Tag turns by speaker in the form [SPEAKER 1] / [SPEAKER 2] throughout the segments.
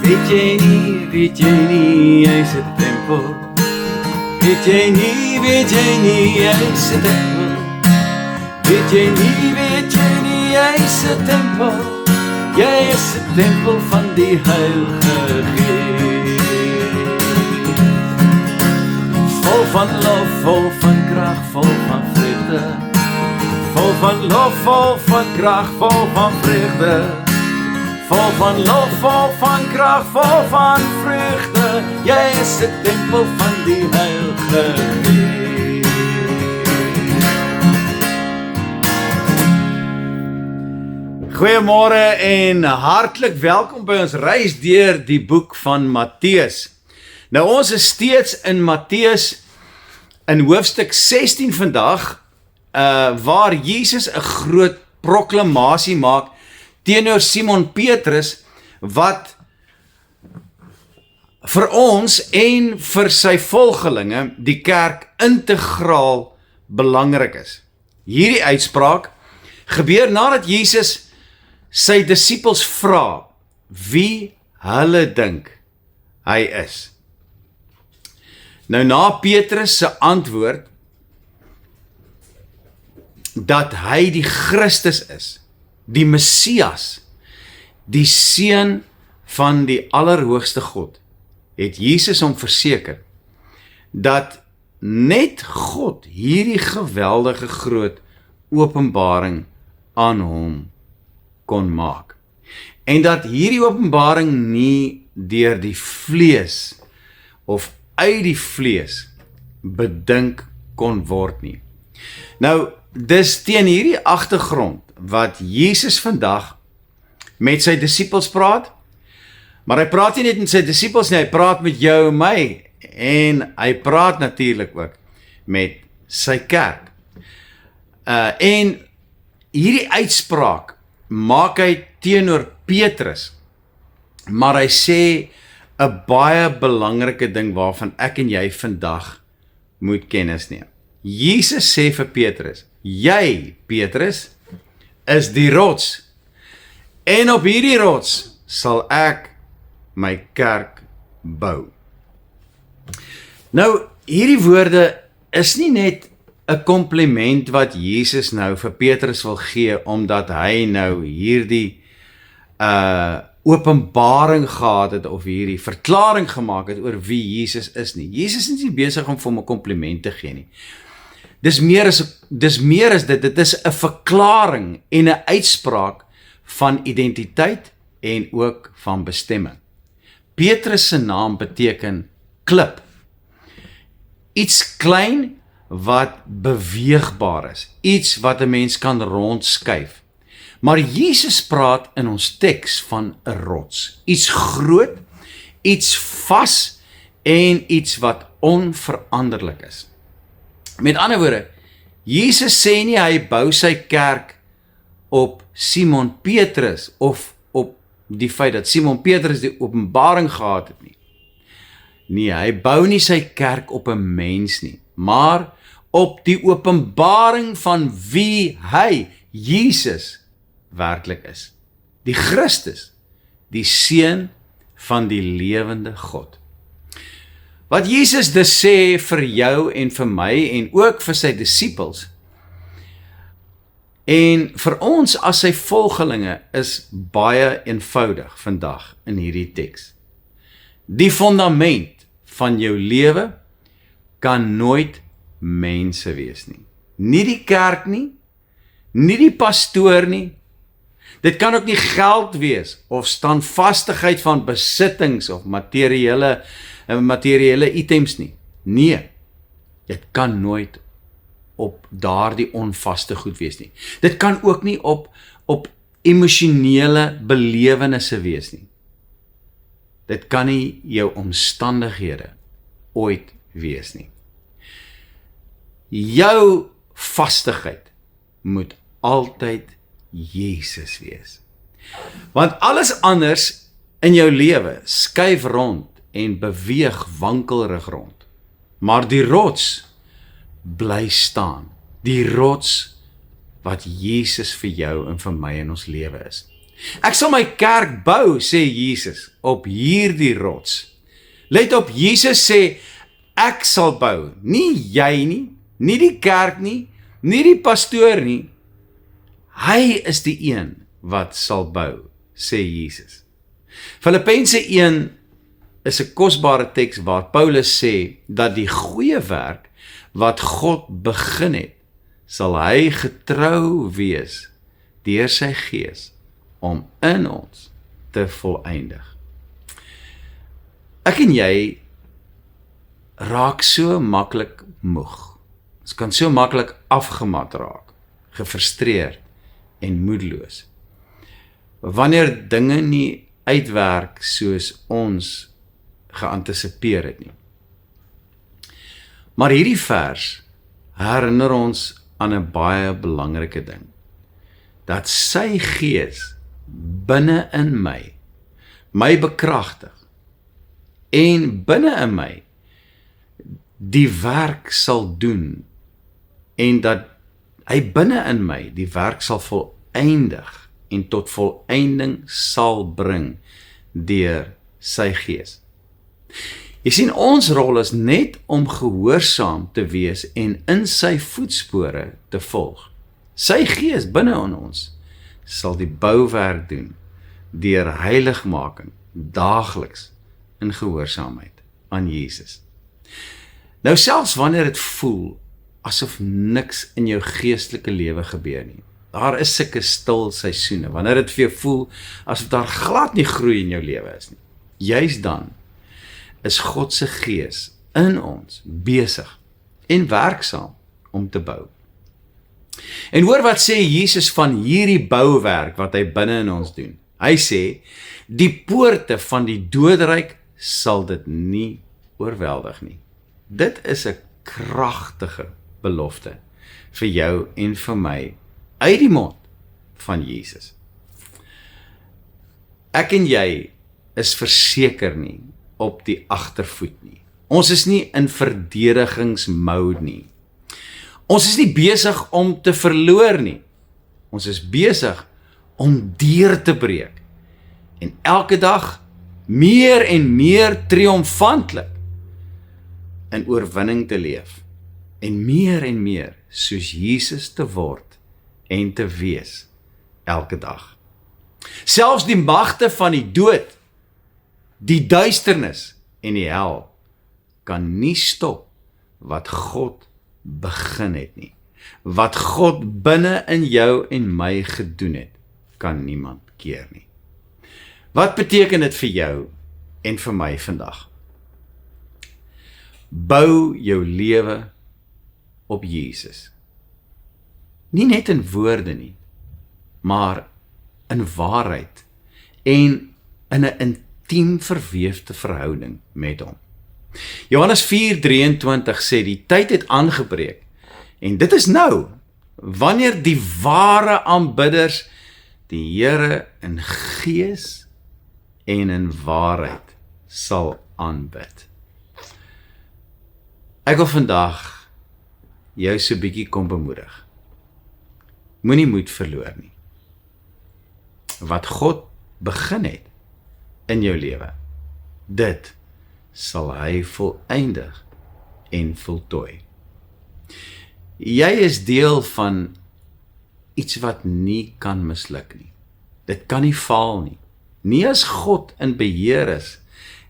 [SPEAKER 1] weet jy nie, jy's 'n tempel. Weet jy nie, jy's 'n tempel. Weet jy nie, jy's 'n tempel. Jy is 'n tempel van die Heilige Gees. Vol van lof, vol van krag, vol van vreugde. Vol van lof, vol van krag, vol van vreugde. Vol van lof, vol van krag, vol van vreugde. Jy is 'n tempel van die Heilige Gees. Goeiemôre en hartlik welkom by ons reis deur die boek van Matteus. Nou ons is steeds in Matteus in hoofstuk 16 vandag, waar Jesus 'n groot proklamasie maak teenoor Simon Petrus, wat vir ons en vir sy volgelinge, die kerk, integraal belangrik is. Hierdie uitspraak gebeur nadat Jesus sy disippels vra wie hulle dink hy is. Nou na Petrus se antwoord dat hy die Christus is, die Messias, die Seun van die Allerhoogste God, het Jesus hom verseker dat net God hierdie geweldige groot openbaring aan hom kon maak. En dat hierdie openbaring nie deur die vlees of uit die vlees bedink kon word nie. Nou, dis teen hierdie agtergrond wat Jesus vandag met sy disippels praat, maar hy praat nie net met sy disippels nie, hy praat met jou en my, en hy praat natuurlik ook met sy kerk. En hierdie uitspraak maak hy teenoor Petrus, maar hy sê 'n baie belangrike ding waarvan ek en jy vandag moet kennis neem. Jesus sê vir Petrus, jy, Petrus, is die rots, en op hierdie rots sal ek my kerk bou. Nou, hierdie woorde is nie net 'n kompliment wat Jesus nou vir Petrus wil gee, omdat hy nou hierdie openbaring gehad het, of hierdie verklaring gemaak het oor wie Jesus is nie. Jesus is nie besig om vir hom 'n kompliment te gee nie. Dis meer as dit, dit is 'n verklaring en 'n uitspraak van identiteit en ook van bestemming. Petrus se naam beteken klip. Iets klein wat beweegbaar is, iets wat 'n mens kan rondskuif. Maar Jesus praat in ons teks van 'n rots, iets groot, iets vas en iets wat onveranderlik is. Met ander woorde, Jesus sê nie hy bou sy kerk op Simon Petrus of op die feit dat Simon Petrus die openbaring gehad het nie. Nee, hy bou nie sy kerk op 'n mens nie, maar op die openbaring van wie hy, Jesus, werklik is. Die Christus, die Seun van die lewende God. Wat Jesus dus sê vir jou en vir my en ook vir sy disippels en vir ons as sy volgelinge is baie eenvoudig vandag in hierdie teks. Die fundament van jou lewe kan nooit mense wees nie. Nie die kerk nie, nie die pastoor nie. Dit kan ook nie geld wees of standvastigheid van besittings of materiële items nie. Nee, dit kan nooit op daardie onvaste goed wees nie. Dit kan ook nie op emosionele belewennisse wees nie. Dit kan nie jou omstandighede ooit wees nie. Jou vastigheid moet altyd Jesus wees. Want alles anders in jou lewe skuif rond en beweeg wankelrig rond. Maar die rots bly staan. Die rots wat Jesus vir jou en vir my in ons lewe is. Ek sal my kerk bou, sê Jesus, op hierdie rots. Let op, Jesus sê, ek sal bou, nie jy nie, nie die kerk nie, nie die pastoor nie. Hy is die een wat sal bou, sê Jesus. Filippense 1 is 'n kosbare teks waar Paulus sê dat die goeie werk wat God begin het, sal hy getrou wees deur sy gees om in ons te volëindig. Ek en jy raak so maklik moeg. Ons kan so maklik afgemat raak, gefrustreerd en moedeloos. Wanneer dinge nie uitwerk soos ons geantisipeer het nie. Maar hierdie vers herinner ons aan 'n baie belangrike ding. Dat sy gees binne in my bekragtig en binne in my die werk sal doen en dat hy binne in my die werk sal volëindig en tot volëinding sal bring deur sy gees. Jy sien, ons rol is net om gehoorsaam te wees en in sy voetspore te volg. Sy gees binne in ons sal die bouwerk doen deur heiligmaking daagliks in gehoorsaamheid aan Jesus. Nou selfs wanneer dit voel asof niks in jou geestelike lewe gebeur nie. Daar is sulke stil seisoene, wanneer dit vir jou voel asof daar glad nie groei in jou lewe is nie. Juis dan is God se gees in ons besig en werksaam om te bou. En hoor wat sê Jesus van hierdie bouwerk wat hy binne in ons doen. Hy sê, die poorte van die doderyk sal dit nie oorweldig nie. Dit is 'n kragtige belofte vir jou en vir my uit die mond van Jesus. Ek en jy is verseker nie op die agtervoet nie. Ons is nie in verdedigingsmode nie. Ons is nie besig om te verloor nie. Ons is besig om deur te breek en elke dag meer en meer triomfantlik in oorwinning te leef en meer soos Jesus te word en te wees elke dag. Selfs die magte van die dood, die duisternis en die hel kan nie stop wat God begin het nie. Wat God binne in jou en my gedoen het, kan niemand keer nie. Wat beteken dit vir jou en vir my vandag? Bou jou lewe op Jesus. Nie net in woorde nie, maar in waarheid en in 'n intiem verweefde verhouding met hom. Johannes 4:23 sê die tyd het aangebreek en dit is nou wanneer die ware aanbidders die Here in gees en in waarheid sal aanbid. Ek wil vandag jou so bietjie kom bemoedig. Moenie moed verloor nie. Wat God begin het in jou lewe, dit sal hy volëindig en voltooi. Jy is deel van iets wat nie kan misluk nie. Dit kan nie faal nie. Nie as God in beheer is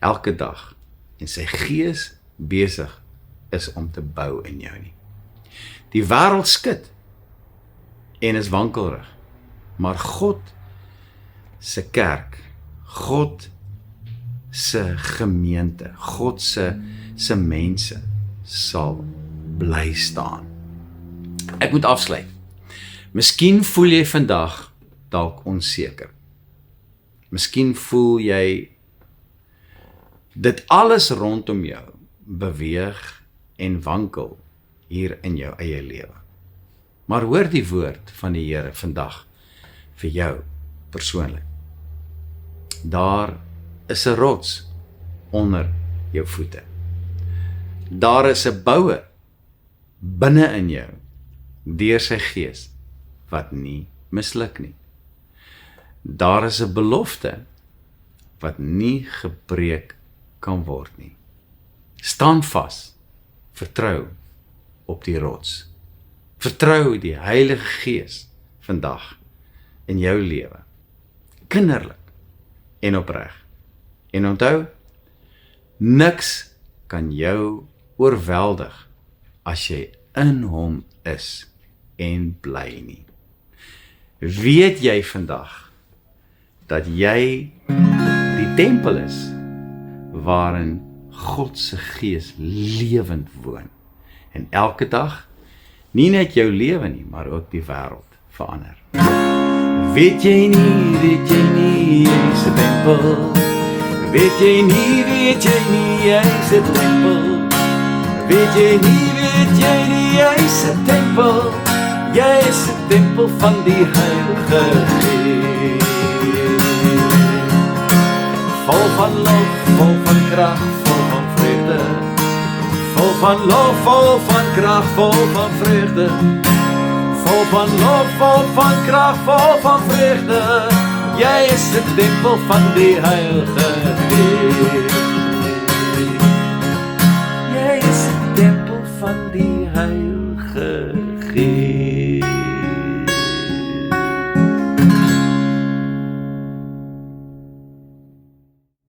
[SPEAKER 1] elke dag en sy gees besig is om te bou in jou nie. Die wêreld skud en is wankelrig, maar God se kerk, God se gemeente, God se mense sal bly staan. Ek moet afsluit. Miskien voel jy vandag dalk onseker. Miskien voel jy dit alles rondom jou beweeg en wankel hier in jou eie lewe. Maar hoor die woord van die Here vandag vir jou persoonlik. Daar is 'n rots onder jou voete. Daar is 'n bouer binne in jou deur sy gees wat nie misluk nie. Daar is 'n belofte wat nie gebreek kan word nie. Staan vas, vertrou op die rots. Vertrou die Heilige Gees vandag in jou lewe, kinderlik en opreg. En onthou, niks kan jou oorweldig as jy in hom is en bly nie. Weet jy vandag dat jy die tempel is waarin God se Gees lewend woon en elke dag nie net jou lewe nie, maar ook die wêreld verander. Weet jy nie, jy's 'n tempel. Weet jy nie, jy's 'n tempel. Weet jy nie, jy's 'n tempel. Jy is 'n tempel van die Heilige Gees. Vol van lof, vol van krag, vol van vreugde. Vol van lof, vol van krag, vol van vreugde. Vol van lof, vol van krag, vol van vreugde. Jy is 'n tempel van die Heilige Gees. Jy is 'n tempel van die Heilige Gees.